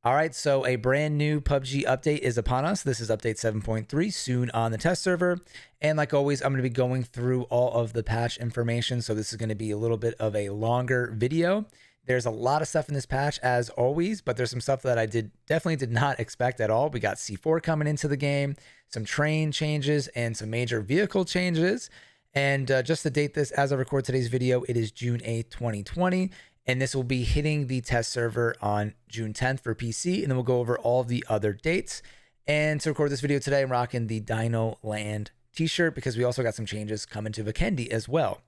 All right, so a brand new PUBG update is upon us. This is update 7.3, soon on the test server. And like always, I'm going to be going through all of the patch information. So this is going to be a little bit of a longer video. There's a lot of stuff in this patch as always, but there's some stuff that I definitely did not expect at all. We got C4 coming into the game, some train changes, and some major vehicle changes. And just to date this, as I record today's video, it is June 8th, 2020. And this will be hitting the test server on June 10th for PC. And then we'll go over all the other dates. And to record this video today, I'm rocking the Dino Land t-shirt because we also got some changes coming to Vikendi as well.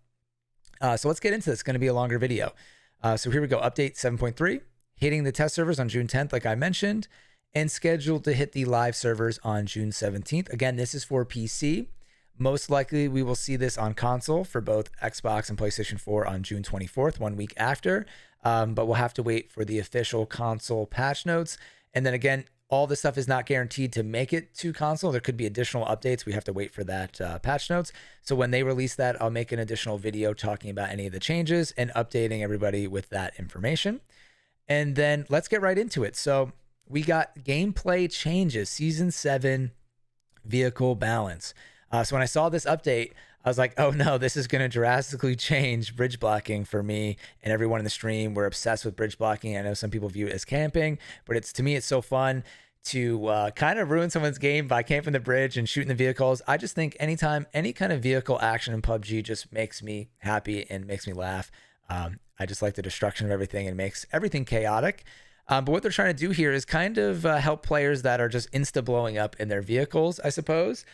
So let's get into this. It's going to be a longer video. So here we go. Update 7.3, hitting the test servers on June 10th, like I mentioned, and scheduled to hit the live servers on June 17th. Again, this is for PC. Most likely, we will see this on console for both Xbox and PlayStation 4 on June 24th, 1 week after. But we'll have to wait for the official console patch notes. And then again, all this stuff is not guaranteed to make it to console. There could be additional updates. We have to wait for that patch notes. So when they release that, I'll make an additional video talking about any of the changes and updating everybody with that information. And then let's get right into it. So we got gameplay changes, Season 7 vehicle balance. So when I saw this update, I was like, oh no, this is going to drastically change bridge blocking for me and everyone in the stream. We're obsessed with bridge blocking. I know some people view it as camping, but to me, it's so fun to kind of ruin someone's game by camping the bridge and shooting the vehicles. I just think anytime, any kind of vehicle action in PUBG just makes me happy and makes me laugh. I just like the destruction of everything and makes everything chaotic. But what they're trying to do here is kind of help players that are just insta blowing up in their vehicles, I suppose.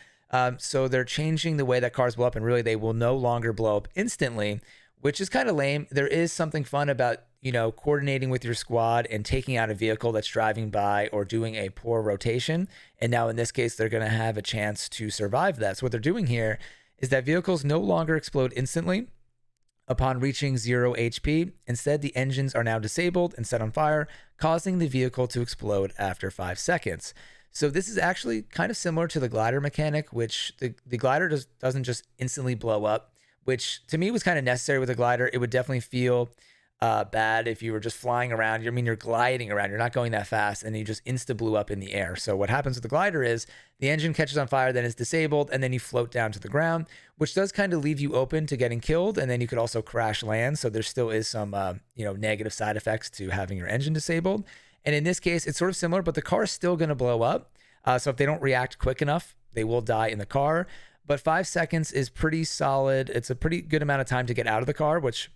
So they're changing the way that cars blow up, and really they will no longer blow up instantly, which is kind of lame. There is something fun about, coordinating with your squad and taking out a vehicle that's driving by or doing a poor rotation. And now in this case, they're going to have a chance to survive that. So what they're doing here is that vehicles no longer explode instantly upon reaching 0 HP. Instead, the engines are now disabled and set on fire, causing the vehicle to explode after 5 seconds. So this is actually kind of similar to the glider mechanic, which the glider doesn't just instantly blow up, which to me was kind of necessary with the glider. It would definitely feel bad if you were just flying around. You're gliding around. You're not going that fast, and you just insta blew up in the air. So what happens with the glider is the engine catches on fire, then is disabled, and then you float down to the ground, which does kind of leave you open to getting killed. And then you could also crash land. So there still is some negative side effects to having your engine disabled. And in this case, it's sort of similar, but the car is still going to blow up. So if they don't react quick enough, they will die in the car. But 5 seconds is pretty solid. It's a pretty good amount of time to get out of the car, which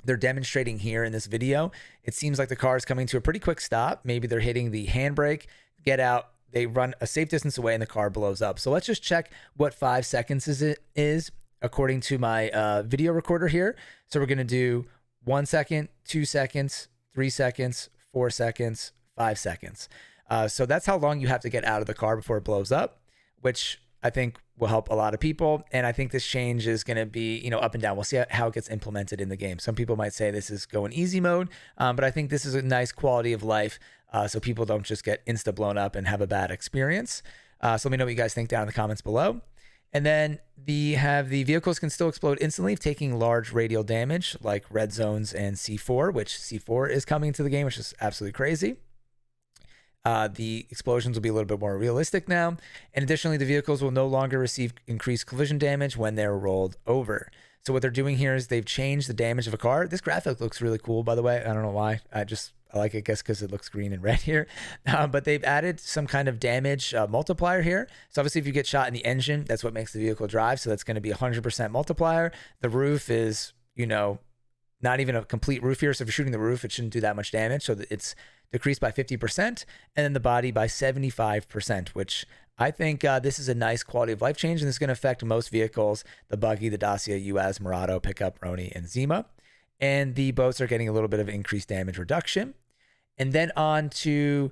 they're demonstrating here in this video. It seems like the car is coming to a pretty quick stop. Maybe they're hitting the handbrake, get out, they run a safe distance away, and the car blows up. So let's just check what 5 seconds is according to my video recorder here. So we're going to do 1 second, 2 seconds, 3 seconds, 4 seconds, 5 seconds. So that's how long you have to get out of the car before it blows up, which I think will help a lot of people. And I think this change is going to be, up and down. We'll see how it gets implemented in the game. Some people might say this is going easy mode, but I think this is a nice quality of life so people don't just get insta blown up and have a bad experience. So let me know what you guys think down in the comments below. And then the vehicles can still explode instantly, taking large radial damage like red zones and C4, which C4 is coming to the game, which is absolutely crazy. The explosions will be a little bit more realistic now. And additionally, the vehicles will no longer receive increased collision damage when they're rolled over. So what they're doing here is they've changed the damage of a car. This graphic looks really cool, by the way. I don't know why. I like it, I guess, because it looks green and red here. But they've added some kind of damage multiplier here. So obviously, if you get shot in the engine, that's what makes the vehicle drive. So that's going to be 100% multiplier. The roof is, not even a complete roof here. So if you're shooting the roof, it shouldn't do that much damage. So it's decreased by 50%, and then the body by 75%, which I think this is a nice quality of life change, and this is going to affect most vehicles: the Buggy, the Dacia, UAZ, Murado, Pickup, Roni, and Zima. And the boats are getting a little bit of increased damage reduction. And then on to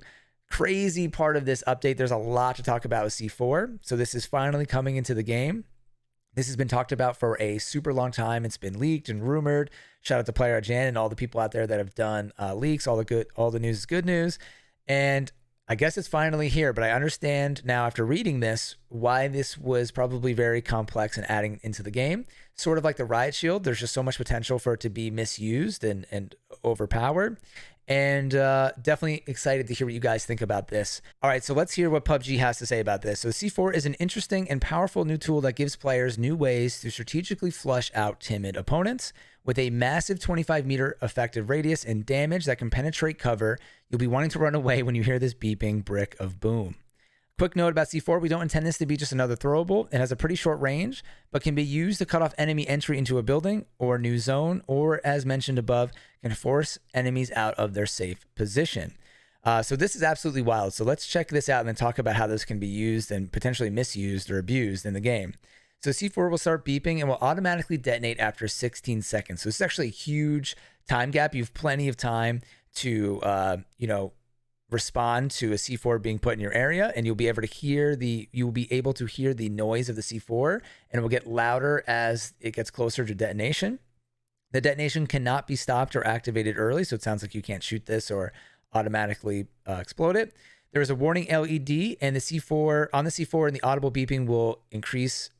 crazy part of this update. There's a lot to talk about with C4. So this is finally coming into the game. This has been talked about for a super long time. It's been leaked and rumored. Shout out to Player Jan and all the people out there that have done leaks. All the news is good news. And I guess it's finally here, but I understand now after reading this why this was probably very complex and adding into the game. Sort of like the Riot Shield, there's just so much potential for it to be misused and overpowered. And definitely excited to hear what you guys think about this. All right, so let's hear what PUBG has to say about this. So C4 is an interesting and powerful new tool that gives players new ways to strategically flush out timid opponents. With a massive 25-meter effective radius and damage that can penetrate cover, you'll be wanting to run away when you hear this beeping brick of boom. Quick note about C4, we don't intend this to be just another throwable. It has a pretty short range, but can be used to cut off enemy entry into a building or new zone, or as mentioned above, can force enemies out of their safe position. So this is absolutely wild. So let's check this out and then talk about how this can be used and potentially misused or abused in the game. So C4 will start beeping and will automatically detonate after 16 seconds. So this is actually a huge time gap. You have plenty of time to, respond to a C4 being put in your area, and you'll be able to hear the noise of the C4, and it will get louder as it gets closer to detonation. The detonation cannot be stopped or activated early, so it sounds like you can't shoot this or automatically explode it. There is a warning LED, and the C4 and the audible beeping will increase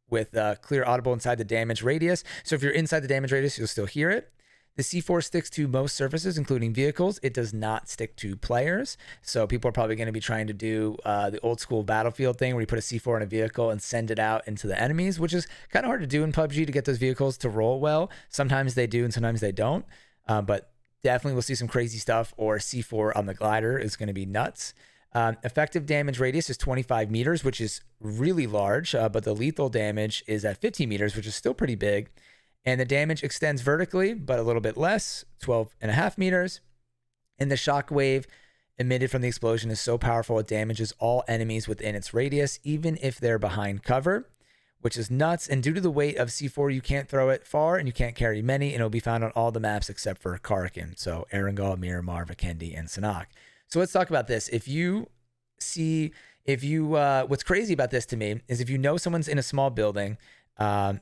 with clear audible inside the damage radius. So if you're inside the damage radius, you'll still hear it. The C4 sticks to most surfaces, including vehicles. It does not stick to players. So people are probably going to be trying to do the old school Battlefield thing where you put a C4 in a vehicle and send it out into the enemies, which is kind of hard to do in PUBG to get those vehicles to roll well. Sometimes they do and sometimes they don't. But definitely we'll see some crazy stuff, or C4 on the glider is going to be nuts. Effective damage radius is 25 meters, which is really large, but the lethal damage is at 15 meters, which is still pretty big. And the damage extends vertically, but a little bit less, 12.5 meters. And the shockwave emitted from the explosion is so powerful it damages all enemies within its radius, even if they're behind cover, which is nuts. And due to the weight of C4, you can't throw it far and you can't carry many, and it'll be found on all the maps except for Karakin. So Erangel, Miramar, Vikendi, and Sanhok. So let's talk about this. What's crazy about this to me is if you know someone's in a small building,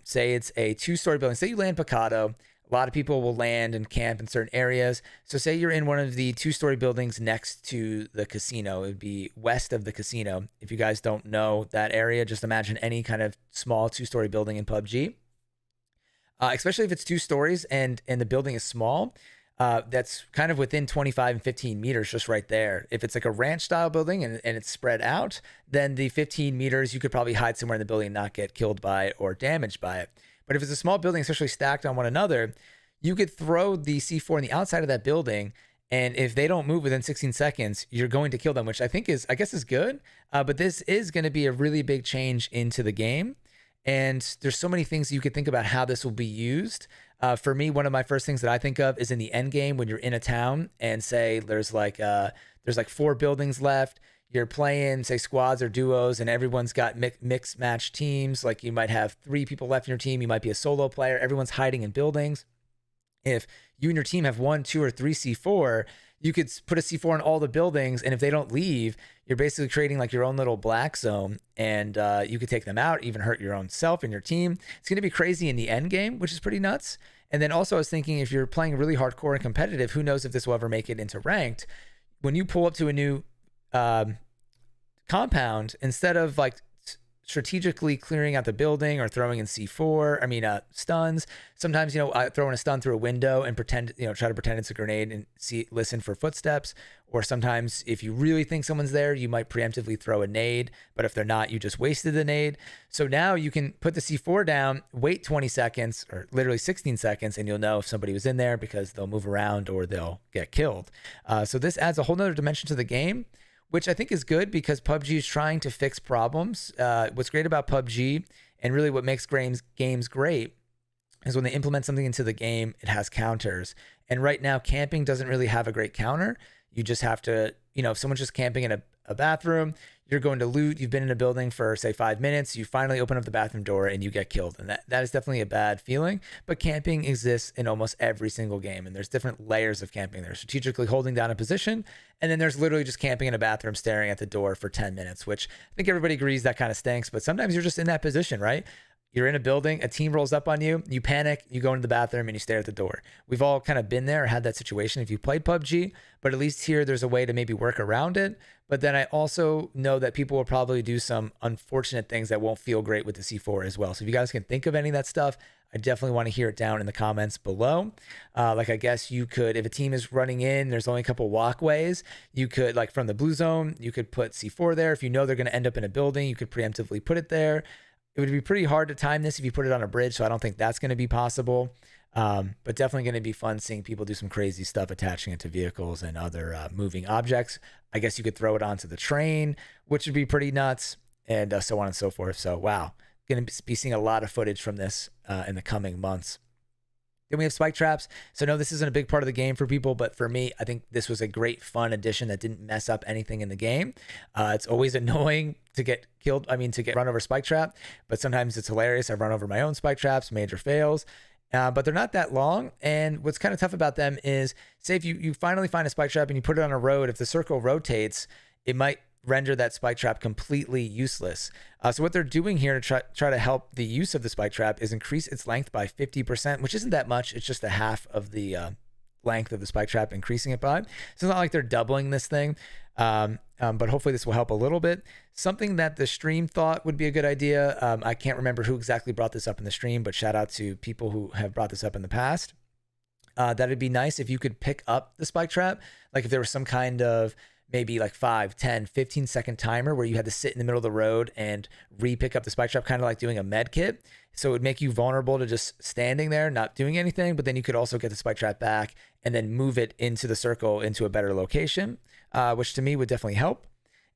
say it's a 2-story building, say you land Picado, a lot of people will land and camp in certain areas. So say you're in one of the 2-story buildings next to the casino. It would be west of the casino. If you guys don't know that area, just imagine any kind of small 2-story building in PUBG. Especially if it's 2 stories and the building is small. That's kind of within 25 and 15 meters just right there. If it's like a ranch style building and it's spread out, then the 15 meters, you could probably hide somewhere in the building and not get killed by it or damaged by it. But if it's a small building, especially stacked on one another, you could throw the C4 on the outside of that building, and if they don't move within 16 seconds, you're going to kill them, which I guess is good. But this is going to be a really big change into the game. And there's so many things you could think about how this will be used. For me, one of my first things that I think of is in the end game when you're in a town and say there's like 4 buildings left. You're playing, say, squads or duos, and everyone's got mixed match teams. Like you might have 3 people left in your team. You might be a solo player. Everyone's hiding in buildings. If you and your team have 1, 2, or 3 C4, you could put a C4 in all the buildings, and if they don't leave, you're basically creating like your own little black zone, and you could take them out, even hurt your own self and your team. It's going to be crazy in the end game, which is pretty nuts. And then also I was thinking, if you're playing really hardcore and competitive, who knows if this will ever make it into ranked. When you pull up to a new compound, instead of like strategically clearing out the building or throwing in stuns. Sometimes, I throw in a stun through a window and try to pretend it's a grenade and listen for footsteps. Or sometimes if you really think someone's there, you might preemptively throw a nade, but if they're not, you just wasted the nade. So now you can put the C4 down, wait 20 seconds or literally 16 seconds, and you'll know if somebody was in there because they'll move around or they'll get killed. So this adds a whole nother dimension to the game, which I think is good because PUBG is trying to fix problems. What's great about PUBG and really what makes games great is when they implement something into the game, it has counters. And right now, camping doesn't really have a great counter. You just have to, if someone's just camping in a bathroom, you're going to loot, you've been in a building for say 5 minutes, you finally open up the bathroom door and you get killed. And that is definitely a bad feeling, but camping exists in almost every single game. And there's different layers of camping. There's strategically holding down a position. And then there's literally just camping in a bathroom, staring at the door for 10 minutes, which I think everybody agrees that kind of stinks, but sometimes you're just in that position, right? You're in a building, a team rolls up on you, you panic, you go into the bathroom and you stare at the door. We've all kind of been there or had that situation if you played PUBG, but at least here there's a way to maybe work around it. But then I also know that people will probably do some unfortunate things that won't feel great with the C4 as well. So if you guys can think of any of that stuff, I definitely want to hear it down in the comments below. Like I guess you could, if a team is running in, there's only a couple walkways, you could, like from the blue zone, you could put C4 there. If you know they're going to end up in a building, you could preemptively put it there. It would be pretty hard to time this if you put it on a bridge, so I don't think that's going to be possible. But definitely going to be fun seeing people do some crazy stuff, attaching it to vehicles and other moving objects. I guess you could throw it onto the train, which would be pretty nuts, and so on and so forth. So wow, going to be seeing a lot of footage from this in the coming months. Then we have spike traps. So no, this isn't a big part of the game for people, but for me, I think this was a great fun addition that didn't mess up anything in the game. It's always annoying to get killed. I mean, to get run over spike trap, but sometimes it's hilarious. I've run over my own spike traps, major fails, but they're not that long. And what's kind of tough about them is, say if you finally find a spike trap and you put it on a road, if the circle rotates, it might render that spike trap completely useless. So what they're doing here to try to help the use of the spike trap is increase its length by 50%, which isn't that much. It's just a half of the length of the spike trap, increasing it by. So it's not like they're doubling this thing, but hopefully this will help a little bit. Something that the stream thought would be a good idea. I can't remember who exactly brought this up in the stream, but shout out to people who have brought this up in the past. That'd be nice if you could pick up the spike trap. Like if there was some kind of maybe like 5, 10, 15-second timer where you had to sit in the middle of the road and re-pick up the spike trap, kind of like doing a med kit. So it would make you vulnerable to just standing there, not doing anything, but then you could also get the spike trap back and then move it into the circle into a better location, which to me would definitely help.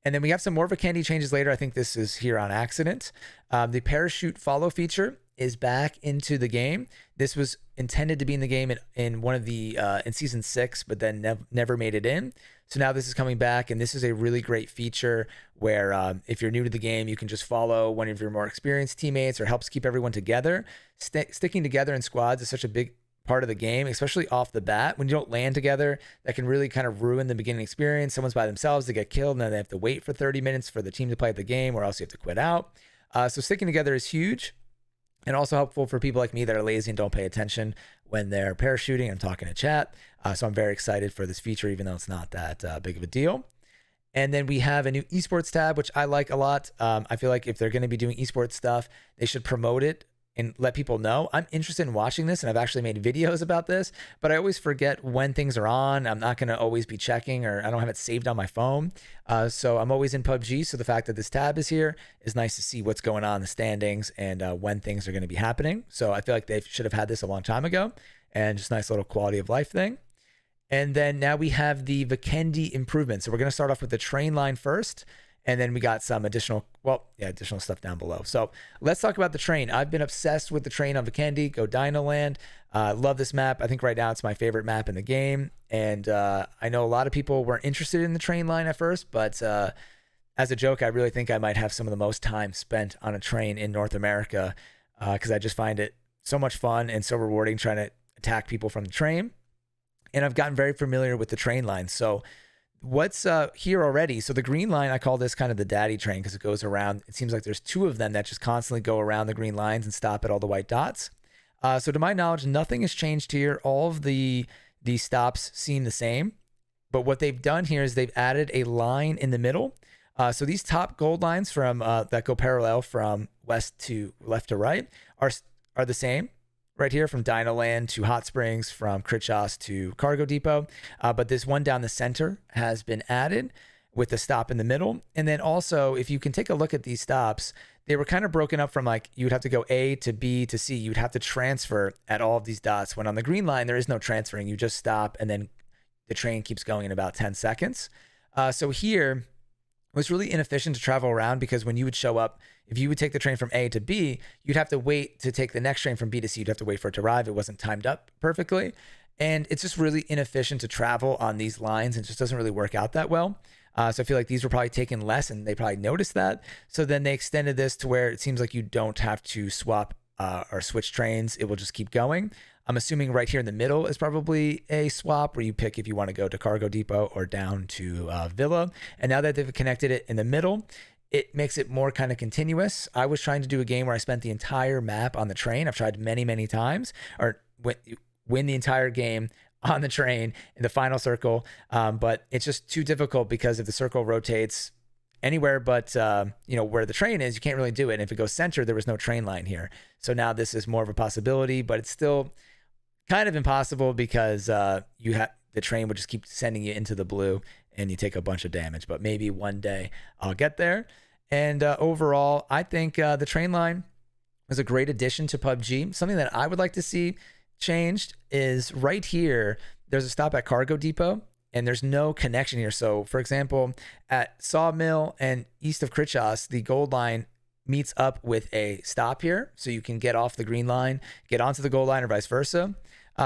And then we have some more Vikendi changes later. I think this is here on accident. The parachute follow feature is back into the game. This was intended to be in the game in one of the in season 6, but then never made it in. So now this is coming back, and this is a really great feature where if you're new to the game, you can just follow one of your more experienced teammates, or helps keep everyone together. Sticking together in squads is such a big part of the game, especially off the bat. When you don't land together, that can really kind of ruin the beginning experience. Someone's by themselves, they get killed, and then they have to wait for 30 minutes for the team to play the game, or else you have to quit out. So sticking together is huge. And also helpful for people like me that are lazy and don't pay attention when they're parachuting and talking to chat. So I'm very excited for this feature, even though it's not that big of a deal. And then we have a new esports tab, which I like a lot. I feel like if they're going to be doing esports stuff, they should promote it and let people know. I'm interested in watching this, and I've actually made videos about this, but I always forget when things are on. I'm not going to always be checking, or I don't have it saved on my phone. So I'm always in PUBG. So the fact that this tab is here is nice to see what's going on in the standings and when things are going to be happening. So I feel like they should have had this a long time ago, and just a nice little quality of life thing. And then now we have the Vikendi improvements. So we're going to start off with the train line first. And then we got some additional stuff down below. So let's talk about the train. I've been obsessed with the train on Vikendi. Go Dino Land. Love this map. I think right now it's my favorite map in the game. And I know a lot of people weren't interested in the train line at first, but as a joke, I really think I might have some of the most time spent on a train in North America, because I just find it so much fun and so rewarding trying to attack people from the train. And I've gotten very familiar with the train line. So what's here already? So the green line, I call this kind of the daddy train because it goes around. It seems like there's 2 of them that just constantly go around the green lines and stop at all the white dots. So to my knowledge, nothing has changed here. All of the stops seem the same. But what they've done here is they've added a line in the middle. So these top gold lines from that go parallel from left to right are the same. Right here from Dino Land to Hot Springs, from Critchos to Cargo Depot. But this one down the center has been added with the stop in the middle. And then also, if you can take a look at these stops, they were kind of broken up from, like, you would have to go A to B to C. You'd have to transfer at all of these dots. When on the green line, there is no transferring. You just stop, and then the train keeps going in about 10 seconds. So here, it was really inefficient to travel around, because when you would show up, if you would take the train from A to B, you'd have to wait to take the next train from B to C. You'd have to wait for it to arrive. It wasn't timed up perfectly. And it's just really inefficient to travel on these lines. It just doesn't really work out that well. So I feel like these were probably taken less, and they probably noticed that. So then they extended this to where it seems like you don't have to swap or switch trains. It will just keep going. I'm assuming right here in the middle is probably a swap where you pick if you want to go to Cargo Depot or down to Villa. And now that they've connected it in the middle, it makes it more kind of continuous. I was trying to do a game where I spent the entire map on the train. I've tried many, many times, or win the entire game on the train in the final circle. But it's just too difficult because if the circle rotates anywhere but, where the train is, you can't really do it. And if it goes center, there was no train line here. So now this is more of a possibility, but it's still kind of impossible because the train would just keep sending you into the blue and you take a bunch of damage. But maybe one day I'll get there. And overall, I think the train line is a great addition to PUBG. Something that I would like to see changed is right here, there's a stop at Cargo Depot and there's no connection here. So for example, at Sawmill and east of Krichos, the gold line meets up with a stop here. So you can get off the green line, get onto the gold line or vice versa.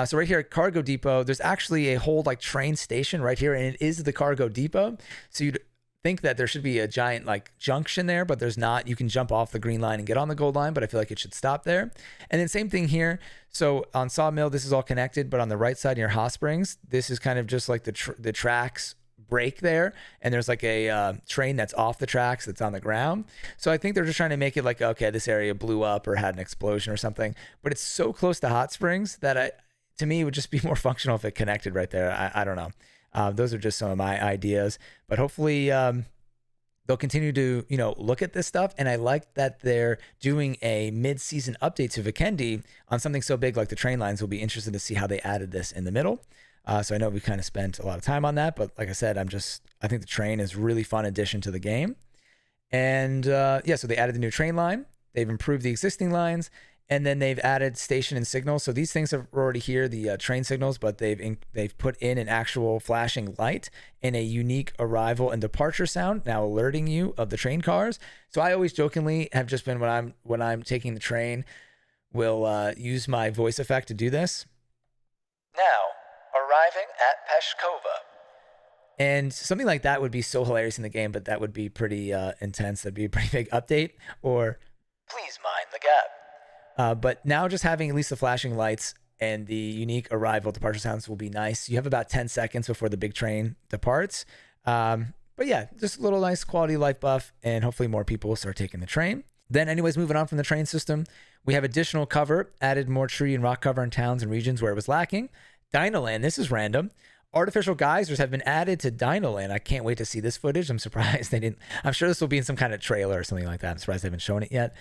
So right here at Cargo Depot, there's actually a whole like train station right here, and it is the Cargo Depot. So you'd think that there should be a giant like junction there, but there's not. You can jump off the green line and get on the gold line, but I feel like it should stop there. And then same thing here. So on Sawmill, this is all connected, but on the right side near Hot Springs, this is kind of just like the tracks break there, and there's like a train that's off the tracks that's on the ground. So I think they're just trying to make it like, okay, this area blew up or had an explosion or something, but it's so close to Hot Springs that to me, it would just be more functional if it connected right there. I don't know. Those are just some of my ideas, but hopefully they'll continue to, look at this stuff. And I like that they're doing a mid-season update to Vikendi on something so big like the train lines. We'll be interested to see how they added this in the middle. So I know we kind of spent a lot of time on that, but like I said, I think the train is a really fun addition to the game. And so they added the new train line. They've improved the existing lines. And then they've added station and signal. So these things are already here, the train signals, but they've put in an actual flashing light and a unique arrival and departure sound, now alerting you of the train cars. So I always jokingly have just been when I'm taking the train, will use my voice effect to do this. Now arriving at Peshkova. And something like that would be so hilarious in the game, but that would be pretty intense. That'd be a pretty big update. Or please mind the gap. But now just having at least the flashing lights and the unique arrival departure sounds will be nice. You have about 10 seconds before the big train departs. But yeah, just a little nice quality of life buff, and hopefully more people will start taking the train. Then anyways, moving on from the train system, we have additional cover, added more tree and rock cover in towns and regions where it was lacking. Dinoland, this is random. Artificial geysers have been added to Dinoland. I can't wait to see this footage. I'm surprised they didn't. I'm sure this will be in some kind of trailer or something like that. I'm surprised they haven't shown it yet.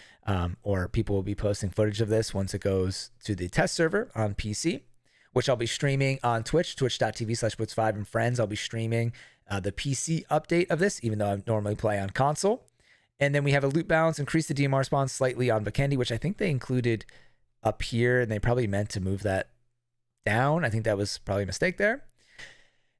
Or people will be posting footage of this once it goes to the test server on PC, which I'll be streaming on Twitch, twitch.tv/Blitz5 and friends. I'll be streaming the PC update of this, even though I normally play on console. And then we have a loot balance, increase the DMR spawn slightly on Vikendi, which I think they included up here, and they probably meant to move that down. I think that was probably a mistake there.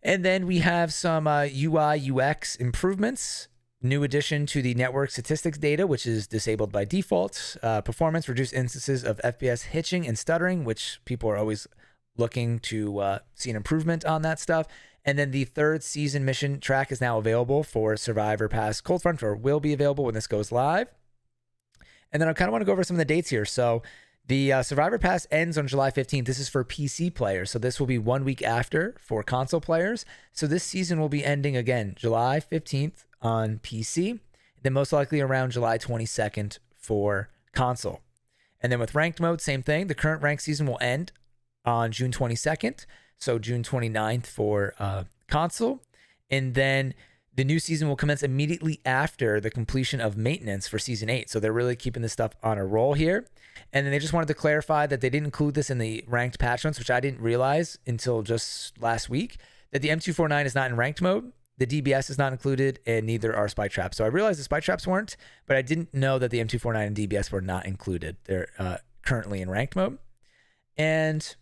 And then we have some UI UX improvements, new addition to the network statistics data, which is disabled by default, performance, reduced instances of FPS hitching and stuttering, which people are always looking to see an improvement on that stuff. And then the third season mission track is now available for Survivor Pass Cold Front, or will be available when this goes live. And then I kind of want to go over some of the dates here. So the Survivor Pass ends on July 15th. This is for PC players. So this will be 1 week after for console players. So this season will be ending again, July 15th on PC, then most likely around July 22nd for console. And then with ranked mode, same thing. The current ranked season will end on June 22nd. So June 29th for console. And then the new season will commence immediately after the completion of maintenance for season 8. So they're really keeping this stuff on a roll here. And then they just wanted to clarify that they didn't include this in the ranked patch notes, which I didn't realize until just last week, that the M249 is not in ranked mode, the DBS is not included, and neither are spike traps. So I realized the spike traps weren't, but I didn't know that the M249 and DBS were not included. They're currently in ranked mode. And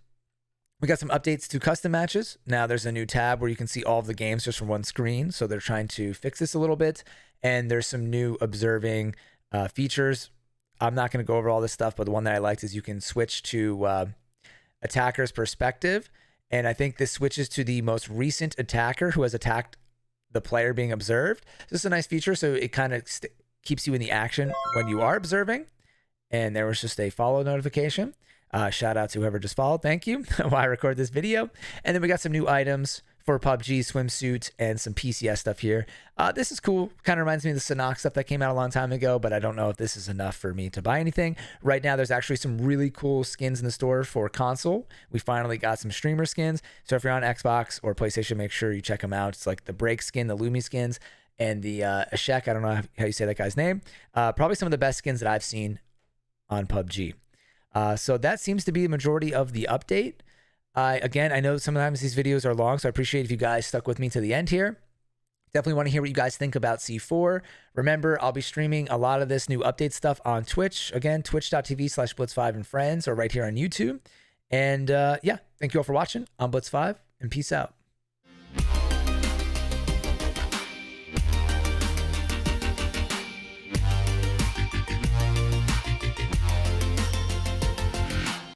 we got some updates to custom matches. Now there's a new tab where you can see all of the games just from one screen. So they're trying to fix this a little bit. And there's some new observing features. I'm not going to go over all this stuff, but the one that I liked is you can switch to attacker's perspective. And I think this switches to the most recent attacker who has attacked the player being observed. This is a nice feature. So it kind of keeps you in the action when you are observing. And there was just a follow notification. Shout out to whoever just followed. Thank you while I record this video. And then we got some new items for PUBG swimsuit and some PCS stuff here. This is cool. Kind of reminds me of the Sanox stuff that came out a long time ago, but I don't know if this is enough for me to buy anything. Right now, there's actually some really cool skins in the store for console. We finally got some streamer skins. So if you're on Xbox or PlayStation, make sure you check them out. It's like the Break skin, the Lumi skins, and the Ashek. I don't know how you say that guy's name. Probably some of the best skins that I've seen on PUBG. So that seems to be the majority of the update. Again, I know sometimes these videos are long, so I appreciate if you guys stuck with me to the end here. Definitely want to hear what you guys think about C4. Remember, I'll be streaming a lot of this new update stuff on Twitch. Again, twitch.tv/Blitz5 and friends, or right here on YouTube. And yeah, thank you all for watching. I'm Blitz5, and peace out.